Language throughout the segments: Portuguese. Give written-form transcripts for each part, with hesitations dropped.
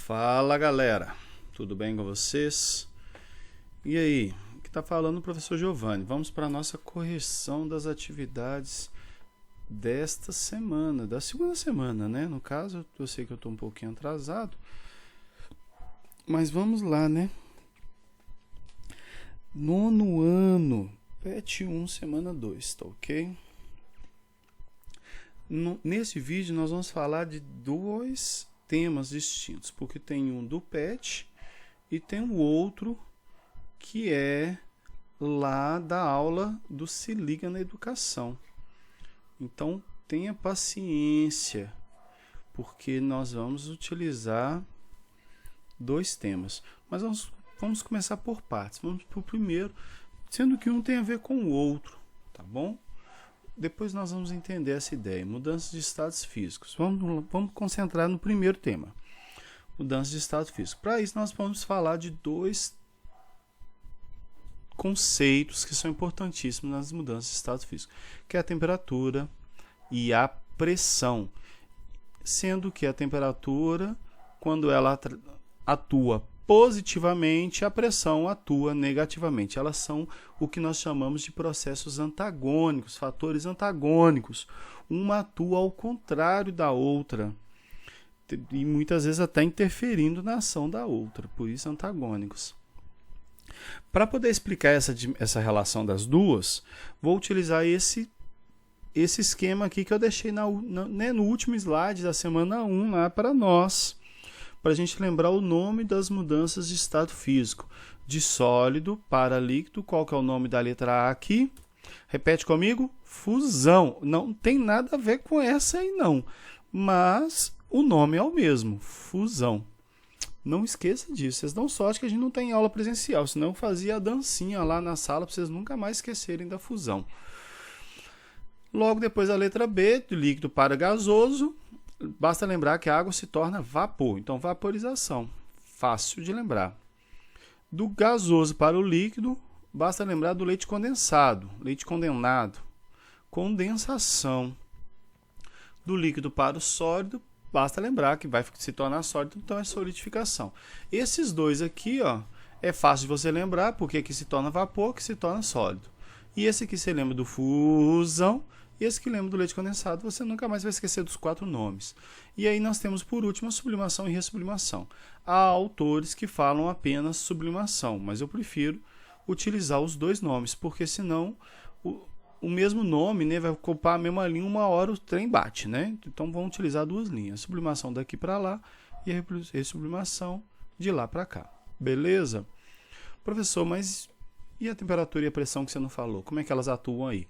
Fala galera, tudo bem com vocês? E aí, que tá falando o professor Giovanni? Vamos para a nossa correção das atividades desta semana, da segunda semana, né? No caso, eu sei que eu tô um pouquinho atrasado, mas vamos lá, né? Nono ano, PET 1, semana 2, tá ok? Nesse vídeo nós vamos falar de dois temas distintos, porque tem um do PET e tem o outro que é lá da aula do Se Liga na Educação. Então tenha paciência, porque nós vamos utilizar dois temas. Mas vamos começar por partes. Vamos para o primeiro, sendo que um tem a ver com o outro, tá bom? Depois nós vamos entender essa ideia, mudanças de estados físicos. Vamos concentrar no primeiro tema, mudanças de estado físico. Para isso nós vamos falar de dois conceitos que são importantíssimos nas mudanças de estado físico, que é a temperatura e a pressão. Sendo que a temperatura, quando ela atua positivamente, a pressão atua negativamente. Elas são o que nós chamamos de processos antagônicos, fatores antagônicos. Uma atua ao contrário da outra e muitas vezes até interferindo na ação da outra, por isso antagônicos. Para poder explicar essa relação das duas, vou utilizar esse esquema aqui que eu deixei no último slide da semana 1 lá para nós, para a gente lembrar o nome das mudanças de estado físico. De sólido para líquido, qual que é o nome da letra A aqui? Repete comigo, fusão. Não tem nada a ver com essa aí não, mas o nome é o mesmo, fusão. Não esqueça disso, vocês dão sorte que a gente não tem aula presencial, senão eu fazia a dancinha lá na sala para vocês nunca mais esquecerem da fusão. Logo depois a letra B, do líquido para gasoso, basta lembrar que a água se torna vapor, então vaporização, fácil de lembrar. Do gasoso para o líquido, basta lembrar do leite condensado, leite condenado, condensação. Do líquido para o sólido, basta lembrar que vai se tornar sólido, então é solidificação. Esses dois aqui, ó, é fácil de você lembrar, porque aqui se torna vapor, que se torna sólido. E esse aqui você lembra do fusão, e esse que lembra do leite condensado, você nunca mais vai esquecer dos 4 nomes. E aí nós temos por último a sublimação e ressublimação. Há autores que falam apenas sublimação, mas eu prefiro utilizar os dois nomes, porque senão o mesmo nome, né, vai ocupar a mesma linha, uma hora o trem bate, né? Então vamos utilizar duas linhas, sublimação daqui para lá e a ressublimação de lá para cá. Beleza? Professor, mas e a temperatura e a pressão que você não falou? Como é que elas atuam aí?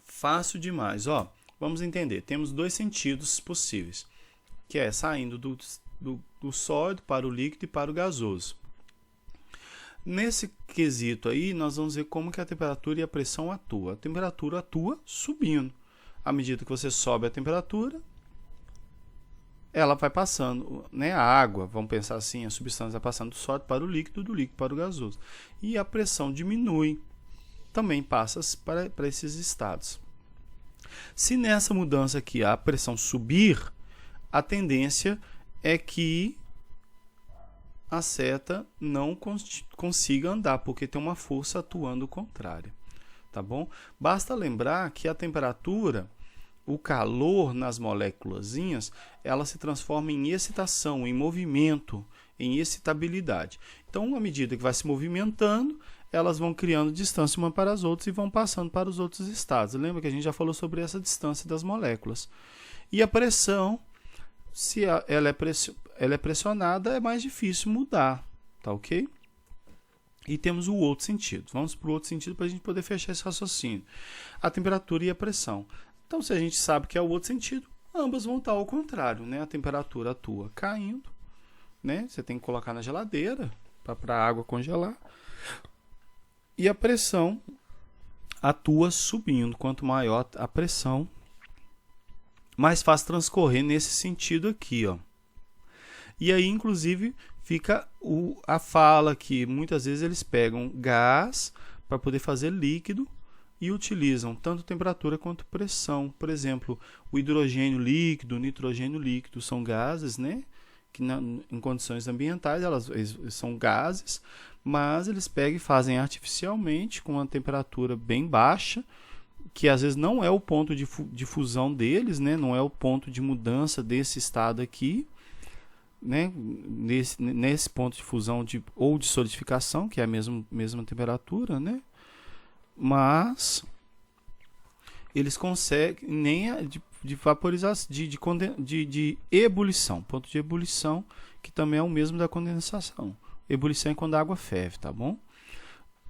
Fácil demais, ó. Vamos entender. Temos dois sentidos possíveis, que é saindo do sólido para o líquido e para o gasoso. Nesse quesito aí, nós vamos ver como que a temperatura e a pressão atuam. A temperatura atua subindo. À medida que você sobe a temperatura, ela vai passando, né? A água, vamos pensar assim, a substância vai passando do sólido para o líquido, do líquido para o gasoso. E a pressão diminui, também passa para esses estados. Se nessa mudança aqui a pressão subir, a tendência é que a seta não consiga andar, porque tem uma força atuando contrária, tá bom? Basta lembrar que a temperatura, o calor nas moléculazinhas, ela se transforma em excitação, em movimento, em excitabilidade. Então, à medida que vai se movimentando, elas vão criando distância uma para as outras e vão passando para os outros estados. Lembra que a gente já falou sobre essa distância das moléculas. E a pressão, se ela é pressionada, é mais difícil mudar, tá ok? E temos o outro sentido. Vamos para o outro sentido para a gente poder fechar esse raciocínio. A temperatura e a pressão. Então, se a gente sabe que é o outro sentido, ambas vão estar ao contrário, né? A temperatura atua caindo, né? Você tem que colocar na geladeira para a água congelar. E a pressão atua subindo. Quanto maior a pressão, mais fácil transcorrer nesse sentido aqui, ó. E aí, inclusive, fica a fala que muitas vezes eles pegam gás para poder fazer líquido e utilizam tanto temperatura quanto pressão. Por exemplo, o hidrogênio líquido, o nitrogênio líquido são gases, né, que em condições ambientais eles são gases, mas eles pegam e fazem artificialmente com uma temperatura bem baixa, que às vezes não é o ponto de fusão deles, né? Não é o ponto de mudança desse estado aqui, né? Nesse ponto de fusão ou de solidificação, que é a mesma temperatura, né? Mas eles conseguem nem de vaporização, de ebulição, ponto de ebulição, que também é o mesmo da condensação. Ebulição é quando a água ferve, tá bom?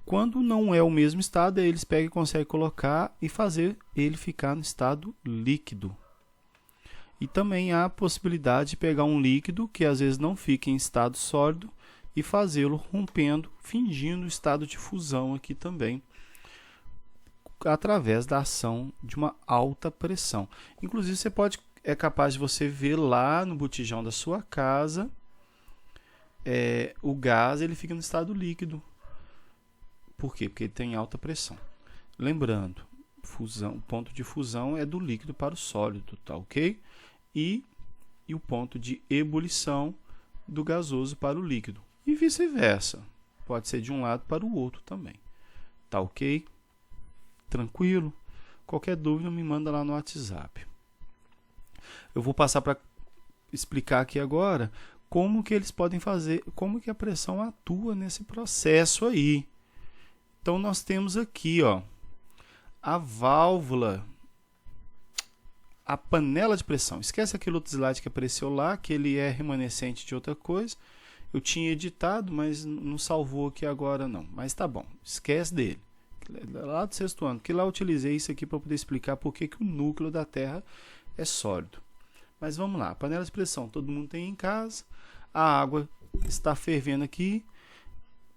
Quando não é o mesmo estado, aí eles pegam e conseguem colocar e fazer ele ficar no estado líquido. E também há a possibilidade de pegar um líquido que às vezes não fica em estado sólido e fazê-lo rompendo, fingindo o estado de fusão aqui também, através da ação de uma alta pressão. Inclusive, é capaz de você ver lá no botijão da sua casa, o gás ele fica no estado líquido. Por quê? Porque ele tem alta pressão. Lembrando, ponto de fusão é do líquido para o sólido, tá ok? E o ponto de ebulição do gasoso para o líquido. E vice-versa. Pode ser de um lado para o outro também. Tá ok? Tranquilo? Qualquer dúvida me manda lá no WhatsApp. Eu vou passar para explicar aqui agora como que eles podem fazer, como que a pressão atua nesse processo aí. Então nós temos aqui, ó, a válvula, a panela de pressão. Esquece aquele outro slide que apareceu lá, que ele é remanescente de outra coisa. Eu tinha editado, mas não salvou aqui agora não. Mas tá bom, esquece dele. Lá do sexto ano, que lá eu utilizei isso aqui para poder explicar por que o núcleo da Terra é sólido. Mas vamos lá, panela de pressão, todo mundo tem em casa, a água está fervendo aqui,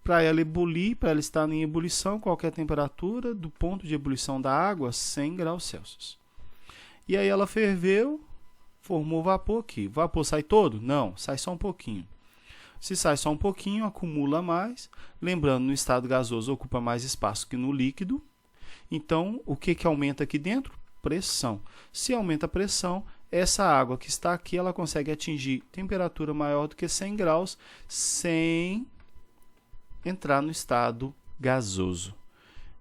para ela ebulir, para ela estar em ebulição, qualquer temperatura, do ponto de ebulição da água, 100 graus Celsius. E aí ela ferveu, formou vapor aqui. O vapor sai todo? Não, sai só um pouquinho. Se sai só um pouquinho, acumula mais. Lembrando, no estado gasoso ocupa mais espaço que no líquido. Então, o que aumenta aqui dentro? Pressão. Se aumenta a pressão, essa água que está aqui, ela consegue atingir temperatura maior do que 100 graus sem entrar no estado gasoso.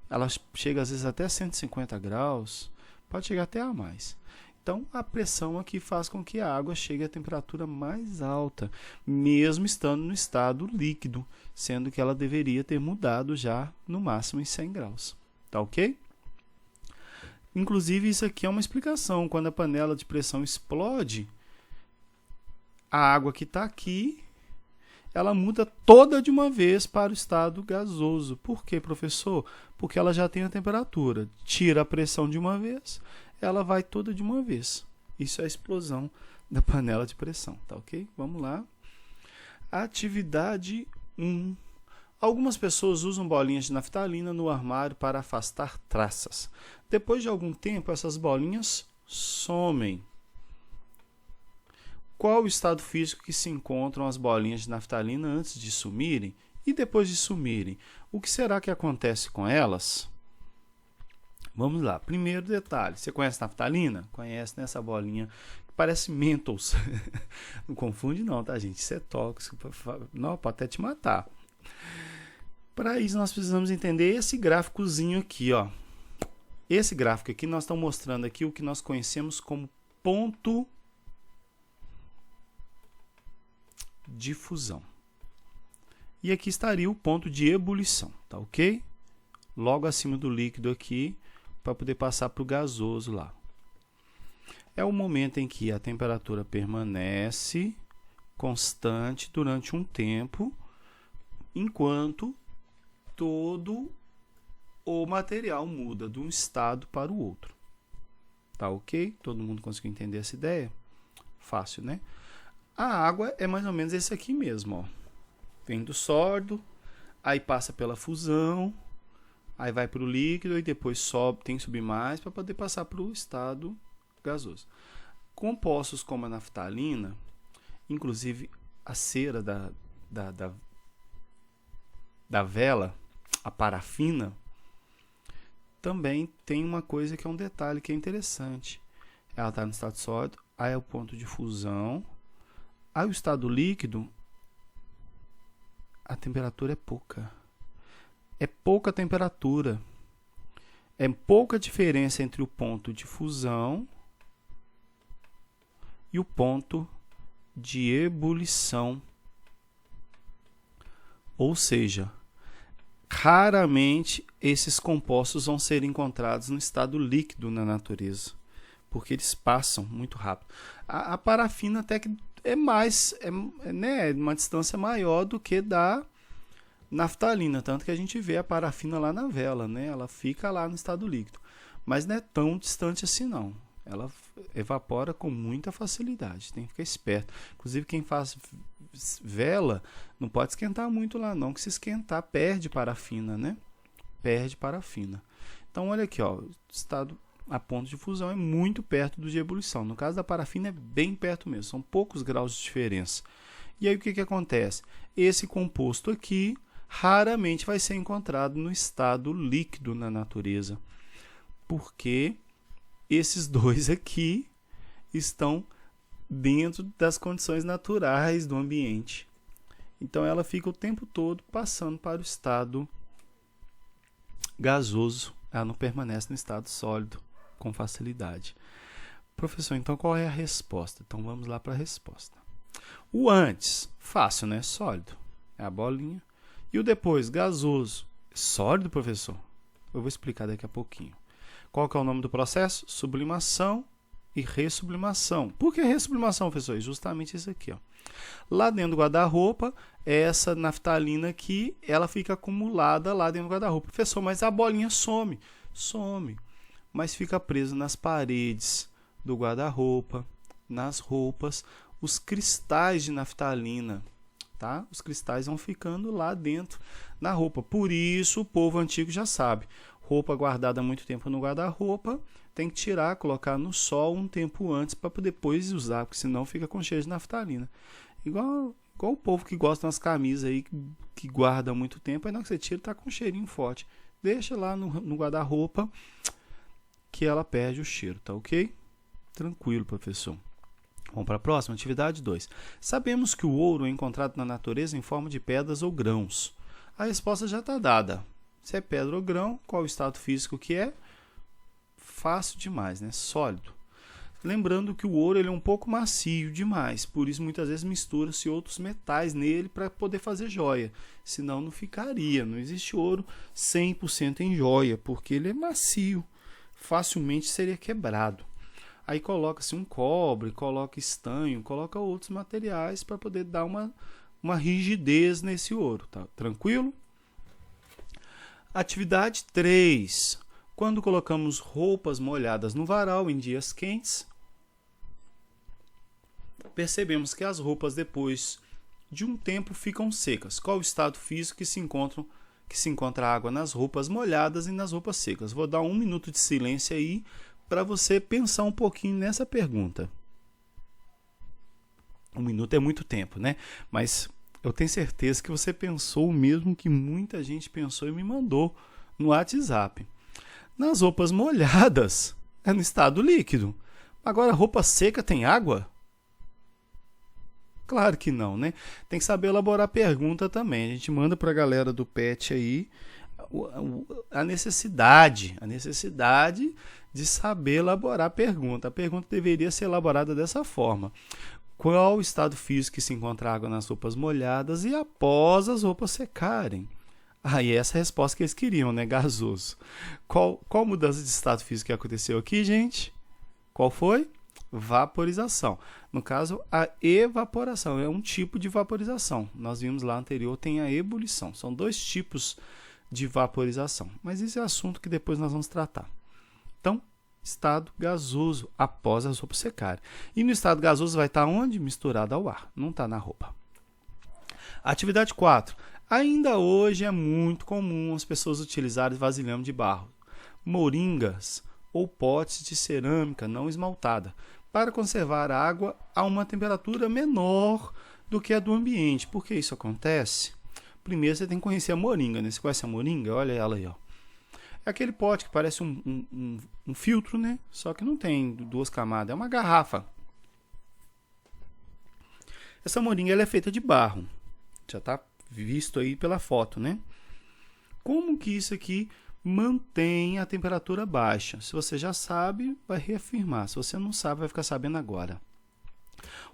Ela chega às vezes até 150 graus, pode chegar até a mais. Então, a pressão aqui faz com que a água chegue a temperatura mais alta, mesmo estando no estado líquido, sendo que ela deveria ter mudado já no máximo em 100 graus. Tá ok? Inclusive, isso aqui é uma explicação. Quando a panela de pressão explode, a água que está aqui, ela muda toda de uma vez para o estado gasoso. Por quê, professor? Porque ela já tem a temperatura. Tira a pressão de uma vez, ela vai toda de uma vez. Isso é a explosão da panela de pressão, tá ok? Vamos lá. Atividade 1. Algumas pessoas usam bolinhas de naftalina no armário para afastar traças. Depois de algum tempo, essas bolinhas somem. Qual o estado físico que se encontram as bolinhas de naftalina antes de sumirem? E depois de sumirem, o que será que acontece com elas? Vamos lá. Primeiro detalhe. Você conhece naftalina? Conhece, né? Essa bolinha que parece Mentos. Não confunde não, tá, gente? Isso é tóxico. Não, pode até te matar. Para isso, nós precisamos entender esse gráficozinho aqui, ó. Esse gráfico aqui, nós estamos mostrando aqui o que nós conhecemos como ponto de fusão. E aqui estaria o ponto de ebulição, tá ok? Logo acima do líquido aqui, para poder passar para o gasoso lá. É o momento em que a temperatura permanece constante durante um tempo, enquanto todo o material muda de um estado para o outro. Tá ok? Todo mundo conseguiu entender essa ideia? Fácil, né? A água é mais ou menos esse aqui mesmo, ó. Vem do sólido, aí passa pela fusão, aí vai para o líquido e depois sobe, tem que subir mais para poder passar para o estado gasoso. Compostos como a naftalina, inclusive a cera da vela, a parafina, também tem uma coisa que é um detalhe que é interessante. Ela está no estado sólido, aí é o ponto de fusão, Aí o estado líquido, a temperatura é pouca. É pouca temperatura. É pouca diferença entre o ponto de fusão e o ponto de ebulição. Ou seja, raramente esses compostos vão ser encontrados no estado líquido na natureza, porque eles passam muito rápido. A parafina até que é mais, né, uma distância maior do que da naftalina, tanto que a gente vê a parafina lá na vela, né? Ela fica lá no estado líquido, mas não é tão distante assim não. Ela evapora com muita facilidade, tem que ficar esperto. Inclusive quem faz vela não pode esquentar muito lá não, que se esquentar perde parafina, né? Perde parafina. Então olha aqui, ó, estado a ponto de fusão é muito perto do de ebulição. No caso da parafina é bem perto mesmo, são poucos graus de diferença. E aí o que acontece? Esse composto aqui raramente vai ser encontrado no estado líquido na natureza, porque esses dois aqui estão dentro das condições naturais do ambiente. Então ela fica o tempo todo passando para o estado gasoso, ela não permanece no estado sólido com facilidade. Professor, então qual é a resposta? Então vamos lá para a resposta. O antes, fácil, né? Sólido, é a bolinha. E o depois, gasoso, sólido, professor? Eu vou explicar daqui a pouquinho. Qual que é o nome do processo? Sublimação e ressublimação. Por que ressublimação, professor? Justamente isso aqui, ó. Lá dentro do guarda-roupa, essa naftalina aqui, ela fica acumulada lá dentro do guarda-roupa. Professor, mas a bolinha some. Some, mas fica presa nas paredes do guarda-roupa, nas roupas, os cristais de naftalina. Tá? Os cristais vão ficando lá dentro na roupa. Por isso o povo antigo já sabe. Roupa guardada há muito tempo no guarda-roupa, tem que tirar, colocar no sol um tempo antes para depois usar, porque senão fica com cheiro de naftalina. Igual o povo que gosta das camisas aí, que guarda há muito tempo, aí na hora que você tira, tá com um cheirinho forte. Deixa lá no guarda-roupa que ela perde o cheiro, tá ok? Tranquilo, professor. Vamos para a próxima, atividade 2. Sabemos que o ouro é encontrado na natureza em forma de pedras ou grãos. A resposta já está dada. Se é pedra ou grão, qual o estado físico que é? Fácil demais, né? Sólido. Lembrando que o ouro ele é um pouco macio demais, por isso muitas vezes mistura-se outros metais nele para poder fazer joia. Senão não ficaria. Não existe ouro 100% em joia, porque ele é macio. Facilmente seria quebrado. Aí coloca-se um cobre, coloca estanho, coloca outros materiais para poder dar uma rigidez nesse ouro. Tá? Tranquilo? Atividade 3. Quando colocamos roupas molhadas no varal em dias quentes, percebemos que as roupas depois de um tempo ficam secas. Qual o estado físico que se encontra água nas roupas molhadas e nas roupas secas? Vou dar 1 minuto de silêncio aí para você pensar um pouquinho nessa pergunta. 1 minuto é muito tempo, né? Mas eu tenho certeza que você pensou o mesmo que muita gente pensou e me mandou no WhatsApp. Nas roupas molhadas, é no estado líquido. Agora, roupa seca tem água? Claro que não, né? Tem que saber elaborar a pergunta também. A gente manda para a galera do PET aí a necessidade de saber elaborar a pergunta. A pergunta deveria ser elaborada dessa forma. Qual o estado físico que se encontra água nas roupas molhadas e após as roupas secarem? E essa é a resposta que eles queriam, né? Gasoso. Qual mudança de estado físico que aconteceu aqui, gente? Qual foi? Vaporização. No caso, a evaporação é um tipo de vaporização. Nós vimos lá anterior, tem a ebulição. São 2 tipos de vaporização. Mas esse é assunto que depois nós vamos tratar. Então, estado gasoso após as roupas secarem. E no estado gasoso vai estar onde? Misturado ao ar, não está na roupa. Atividade 4. Ainda hoje é muito comum as pessoas utilizarem vasilhame de barro, moringas ou potes de cerâmica não esmaltada para conservar a água a uma temperatura menor do que a do ambiente. Por que isso acontece? Primeiro você tem que conhecer a moringa, né? Você conhece a moringa? Olha ela aí, ó. É aquele pote que parece um filtro, né? Só que não tem 2 camadas, é uma garrafa. Essa moringa ela é feita de barro. Já está visto aí pela foto, né? Como que isso aqui mantém a temperatura baixa? Se você já sabe, vai reafirmar. Se você não sabe, vai ficar sabendo agora.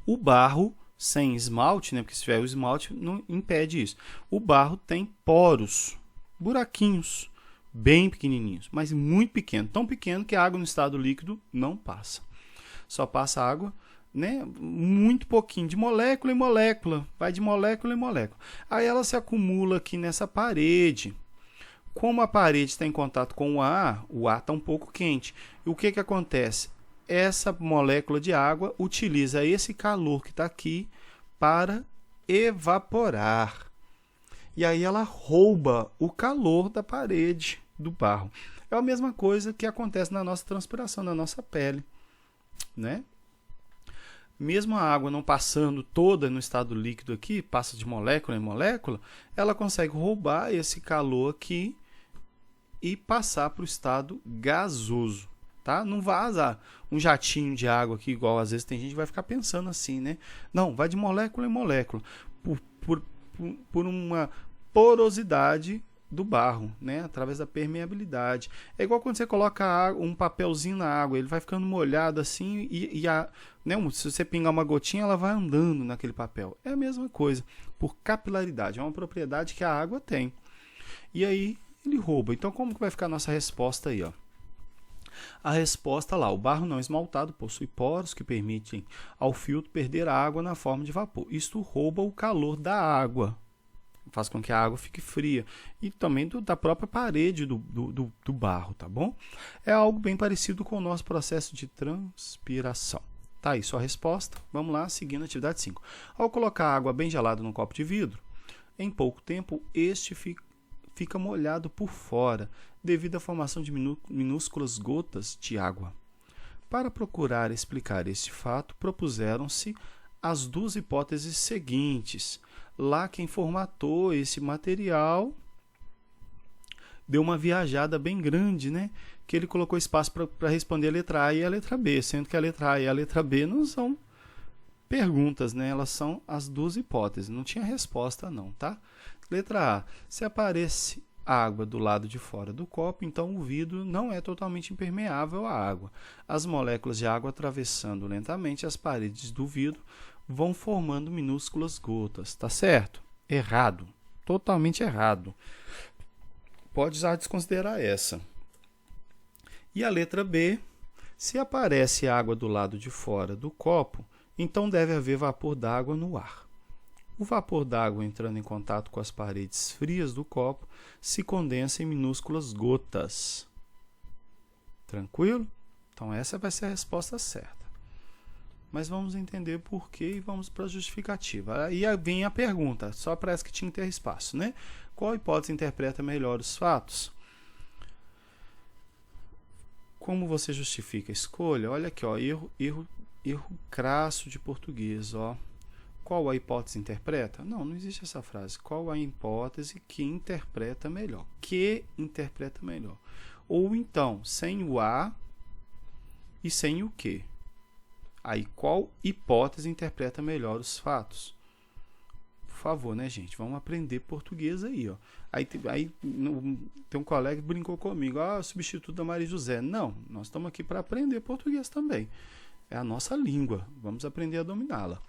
O barro sem esmalte, né? Porque se tiver o esmalte, não impede isso. O barro tem poros, buraquinhos, bem pequenininhos, mas muito pequeno. Tão pequeno que a água no estado líquido não passa. Só passa água, né, muito pouquinho, de molécula em molécula, vai de molécula em molécula. Aí ela se acumula aqui nessa parede. Como a parede está em contato com o ar está um pouco quente. E o que acontece? Essa molécula de água utiliza esse calor que está aqui para evaporar. E aí ela rouba o calor da parede do barro. É a mesma coisa que acontece na nossa transpiração, na nossa pele, né? Mesmo a água não passando toda no estado líquido aqui, passa de molécula em molécula, ela consegue roubar esse calor aqui e passar para o estado gasoso, tá? Não vaza um jatinho de água aqui, igual às vezes tem gente que vai ficar pensando assim, né? Não, vai de molécula em molécula, por uma porosidade do barro, né? Através da permeabilidade. É igual quando você coloca um papelzinho na água, ele vai ficando molhado assim né? Se você pingar uma gotinha, ela vai andando naquele papel. É a mesma coisa, por capilaridade. É uma propriedade que a água tem. E aí ele rouba. Então como que vai ficar a nossa resposta aí, ó? A resposta lá, o barro não esmaltado possui poros que permitem ao filtro perder a água na forma de vapor. Isto rouba o calor da água, faz com que a água fique fria e também da própria parede do barro, tá bom? É algo bem parecido com o nosso processo de transpiração. Tá aí sua resposta. Vamos lá, seguindo a atividade 5. Ao colocar a água bem gelada num copo de vidro, em pouco tempo este fica molhado por fora, devido à formação de minúsculas gotas de água. Para procurar explicar este fato, propuseram-se as duas hipóteses seguintes. Lá quem formatou esse material deu uma viajada bem grande, né? Que ele colocou espaço para responder a letra A e a letra B, sendo que a letra A e a letra B não são perguntas, né? Elas são as duas hipóteses, não tinha resposta não, tá? Letra A, se aparece água do lado de fora do copo, então o vidro não é totalmente impermeável à água. As moléculas de água atravessando lentamente as paredes do vidro vão formando minúsculas gotas, tá certo? Errado, totalmente errado. Pode já desconsiderar essa. E a letra B, se aparece água do lado de fora do copo, então deve haver vapor d'água no ar. O vapor d'água entrando em contato com as paredes frias do copo se condensa em minúsculas gotas. Tranquilo? Então essa vai ser a resposta certa. Mas vamos entender por quê e vamos para a justificativa. Aí vem a pergunta, só parece que tinha que ter espaço, né? Qual hipótese interpreta melhor os fatos? Como você justifica a escolha? Olha aqui, ó, erro crasso de português, ó. Qual a hipótese interpreta? Não existe essa frase. Qual a hipótese que interpreta melhor? Que interpreta melhor? Ou então, sem o a e sem o que. Aí, qual hipótese interpreta melhor os fatos? Por favor, né, gente? Vamos aprender português aí, ó. Aí tem um colega que brincou comigo. Substituto da Maria José. Não, nós estamos aqui para aprender português também. É a nossa língua. Vamos aprender a dominá-la.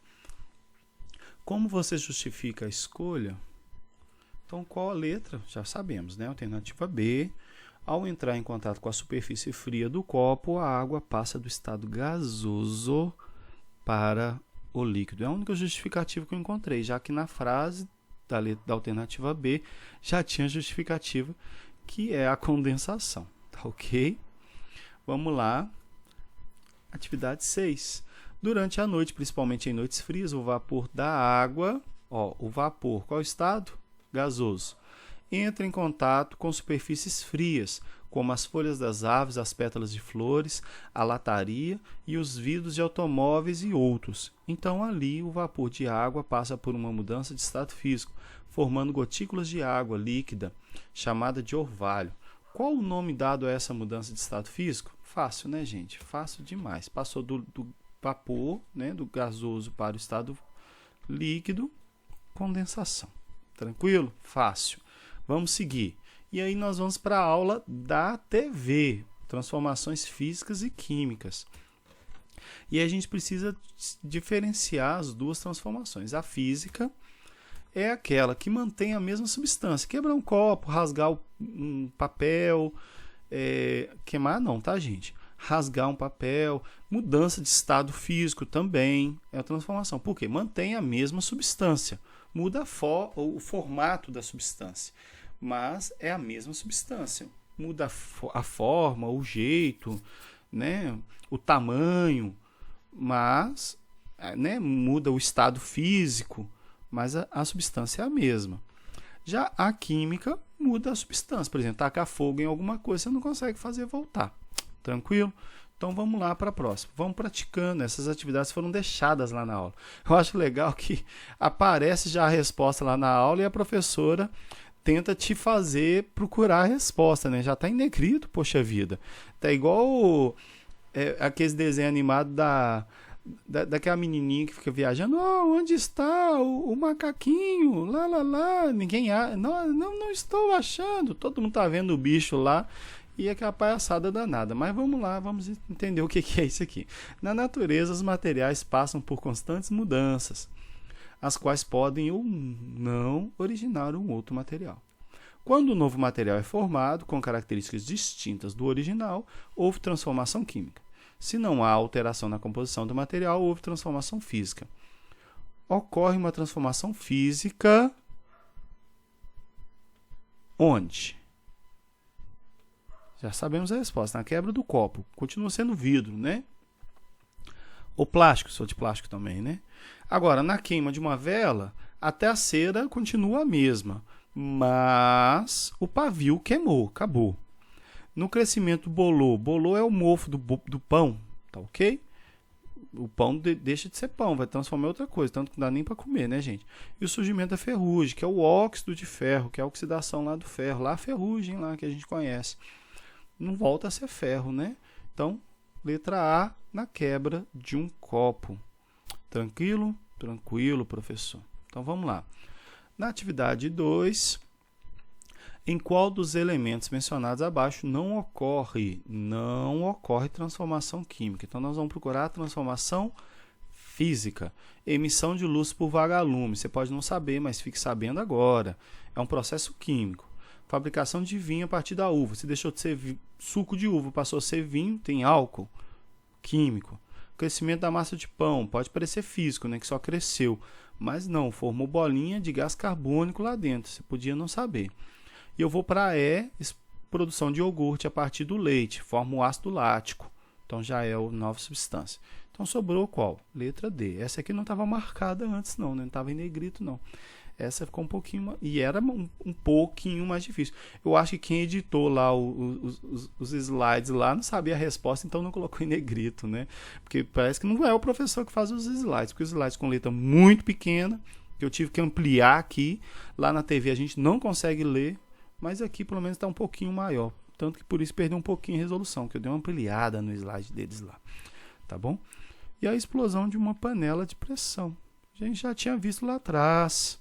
Como você justifica a escolha? Então, qual a letra? Já sabemos, né? Alternativa B. Ao entrar em contato com a superfície fria do copo, a água passa do estado gasoso para o líquido. É a única justificativa que eu encontrei, já que na frase da alternativa B já tinha justificativa, que é a condensação. Tá ok? Vamos lá. Atividade 6. Durante a noite, principalmente em noites frias, o vapor da água, o vapor, qual estado? Gasoso. Entra em contato com superfícies frias, como as folhas das árvores, as pétalas de flores, a lataria e os vidros de automóveis e outros. Então, ali, o vapor de água passa por uma mudança de estado físico, formando gotículas de água líquida, chamada de orvalho. Qual o nome dado a essa mudança de estado físico? Fácil, né, gente? Fácil demais. Passou do vapor, né, do gasoso para o estado líquido, condensação. Tranquilo? Fácil. Vamos seguir. E aí nós vamos para a aula da TV, transformações físicas e químicas. E a gente precisa diferenciar as duas transformações. A física é aquela que mantém a mesma substância. Quebrar um copo, rasgar um papel, queimar não, tá, gente? Rasgar um papel, mudança de estado físico também é a transformação. Por quê? Mantém a mesma substância. Muda o formato da substância, mas é a mesma substância. Muda a forma, o jeito, né? O tamanho, mas muda o estado físico, mas a substância é a mesma. Já a química muda a substância. Por exemplo, tacar fogo em alguma coisa, você não consegue fazer voltar. Tranquilo? Então vamos lá para a próxima. Vamos praticando. Essas atividades foram deixadas lá na aula. Eu acho legal que aparece já a resposta lá na aula e a professora tenta te fazer procurar a resposta, né? Já está em negrito, poxa vida. Tá igual aqueles desenhos animados daquela menininha que fica viajando. Oh, onde está o macaquinho? Lá, lá, lá. Ninguém não estou achando. Todo mundo está vendo o bicho lá. E aquela palhaçada danada. Mas vamos lá, vamos entender o que é isso aqui. Na natureza, os materiais passam por constantes mudanças, as quais podem ou não originar um outro material. Quando um novo material é formado, com características distintas do original, houve transformação química. Se não há alteração na composição do material, houve transformação física. Ocorre uma transformação física onde? Já sabemos a resposta. Na quebra do copo. Continua sendo vidro, né? Ou plástico, sou de plástico também, né? Agora, na queima de uma vela, até a cera continua a mesma. Mas o pavio queimou, acabou. No crescimento bolô. Bolô é o mofo do pão, tá ok? O pão deixa de ser pão, vai transformar em outra coisa, tanto que não dá nem para comer, né, gente? E o surgimento da ferrugem, que é o óxido de ferro, que é a oxidação lá do ferro. Lá a ferrugem lá que a gente conhece. Não volta a ser ferro, né? Então, letra A, na quebra de um copo. Tranquilo? Tranquilo, professor. Então, vamos lá. Na atividade 2, em qual dos elementos mencionados abaixo não ocorre transformação química? Então, nós vamos procurar a transformação física. Emissão de luz por vagalume. Você pode não saber, mas fique sabendo agora. É um processo químico. Fabricação de vinho a partir da uva. Se deixou de ser suco de uva, passou a ser vinho, tem álcool químico. Crescimento da massa de pão. Pode parecer físico, né, que só cresceu. Mas não, formou bolinha de gás carbônico lá dentro. Você podia não saber. E eu vou para produção de iogurte a partir do leite. Forma o ácido lático. Então já é a nova substância. Então sobrou qual? Letra D. Essa aqui não estava marcada antes não, né? Não estava em negrito não. Essa ficou um pouquinho... E era um pouquinho mais difícil. Eu acho que quem editou lá os slides lá não sabia a resposta, então não colocou em negrito, né? Porque parece que não é o professor que faz os slides, porque os slides com letra muito pequena, que eu tive que ampliar aqui. Lá na TV a gente não consegue ler, mas aqui pelo menos está um pouquinho maior. Tanto que por isso perdeu um pouquinho a resolução, que eu dei uma ampliada no slide deles lá. Tá bom? E a explosão de uma panela de pressão. A gente já tinha visto lá atrás.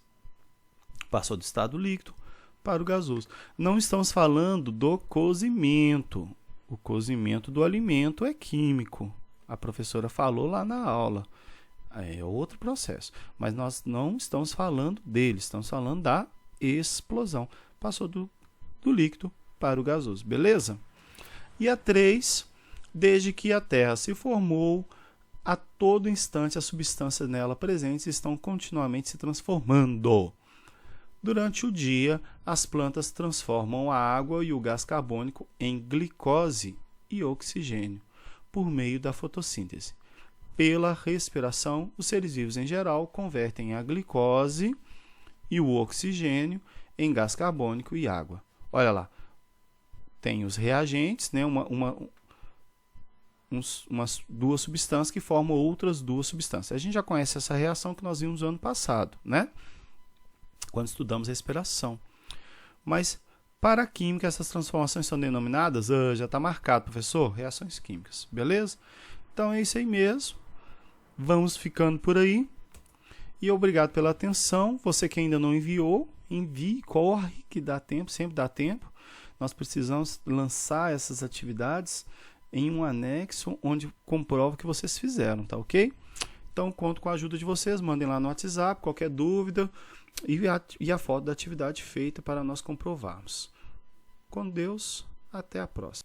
Passou do estado líquido para o gasoso. Não estamos falando do cozimento. O cozimento do alimento é químico. A professora falou lá na aula. É outro processo. Mas nós não estamos falando dele. Estamos falando da explosão. Passou do líquido para o gasoso. Beleza? E a 3. Desde que a Terra se formou, a todo instante as substâncias nela presentes estão continuamente se transformando. Durante o dia, as plantas transformam a água e o gás carbônico em glicose e oxigênio, por meio da fotossíntese. Pela respiração, os seres vivos em geral convertem a glicose e o oxigênio em gás carbônico e água. Olha lá, tem os reagentes, né? Umas duas substâncias que formam outras duas substâncias. A gente já conhece essa reação que nós vimos no ano passado, né? Quando estudamos respiração. Mas, para a química, essas transformações são denominadas, já está marcado, professor, reações químicas, beleza? Então é isso aí mesmo. Vamos ficando por aí. E obrigado pela atenção. Você que ainda não enviou, envie, corre, que dá tempo, sempre dá tempo. Nós precisamos lançar essas atividades em um anexo onde comprova que vocês fizeram, tá ok? Então, conto com a ajuda de vocês. Mandem lá no WhatsApp qualquer dúvida e a foto da atividade feita para nós comprovarmos. Com Deus, até a próxima.